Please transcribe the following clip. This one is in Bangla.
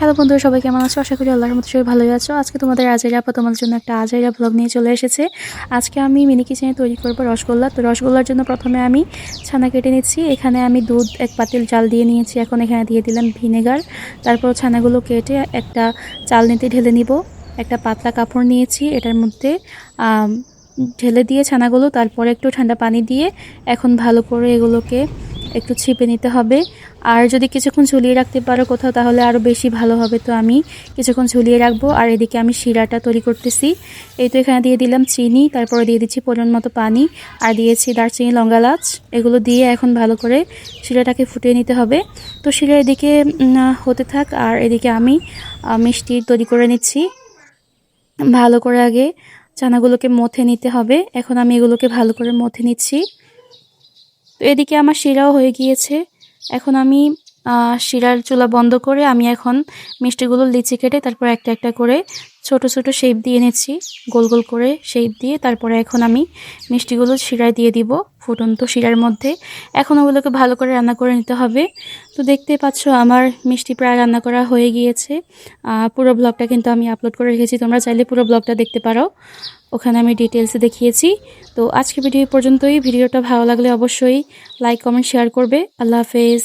হ্যালো বন্ধুরা, সবাই কেমন আছো? আশা করি আল্লাহর মতো সবাই ভালোই আছো। আজকে তোমাদের আজাইরা আপা তোমাদের জন্য একটা আজাইরা ব্লগ নিয়ে চলে এসেছে। আজকে আমি মিনি কিচেনে তৈরি করব রসগোল্লা। তো রসগোল্লার জন্য প্রথমে আমি ছানা কেটে নিচ্ছি। এখানে আমি দুধ এক পাতিল জাল দিয়ে নিয়েছি। এখন এখানে দিয়ে দিলাম ভিনেগার। তারপর ছানাগুলো কেটে একটা চালনিতে ঢেলে নিব। একটা পাতলা কাপড় নিয়েছি, এটার মধ্যে ঢেলে দিয়ে ছানাগুলো, তারপরে একটু ঠান্ডা পানি দিয়ে এখন ভালো করে এগুলোকে একটু ছিপে নিতে হবে। আর যদি কিছুক্ষণ ঝুলিয়ে রাখতে পারো কোথাও তাহলে আরও বেশি ভালো হবে। তো আমি কিছুক্ষণ ঝুলিয়ে রাখবো। আর এদিকে আমি শিরাটা তৈরি করতেছি। এই তো এখানে দিয়ে দিলাম চিনি, তারপরে দিয়ে দিচ্ছি পরিমাণ মতো পানি, আর দিয়েছি দারচিনি, লঙ্কা, এলাচ। এগুলো দিয়ে এখন ভালো করে শিরাটাকে ফুটিয়ে নিতে হবে। তো শিরা এদিকে হতে থাক, আর এদিকে আমি মিষ্টি তৈরি করে নিচ্ছি। ভালো করে আগে চানাগুলোকে মথে নিতে হবে। এখন আমি এগুলোকে ভালো করে মথে নিচ্ছি। তো এদিকে আমার শিরাও হয়ে গিয়েছে। এখন আমি শিরার চুলা বন্ধ করে আমি এখন মিষ্টিগুলো লিচি কেটে তারপর একটা একটা করে ছোট ছোট শেপ দিয়ে নিচ্ছি, গোল গোল করে শেপ দিয়ে তারপরে এখন আমি মিষ্টিগুলো শিরায় দিয়ে দিব ফুটন্ত শিরার মধ্যে। এখন ওগুলোকে ভালো করে রান্না করে নিতে হবে। তো দেখতে পাচ্ছ আমার মিষ্টি প্রায় রান্না করা হয়ে গিয়েছে। পুরো ব্লগটা কিন্তু আমি আপলোড করে রেখেছি, তোমরা চাইলে পুরো ব্লগটা দেখতে পারো, ওখানে আমি ডিটেলসে দেখিয়েছি। তো আজকে ভিডিও পর্যন্তই। ভিডিওটা ভালো লাগলে অবশ্যই লাইক, কমেন্ট, শেয়ার করবে। আল্লাহ হাফেজ।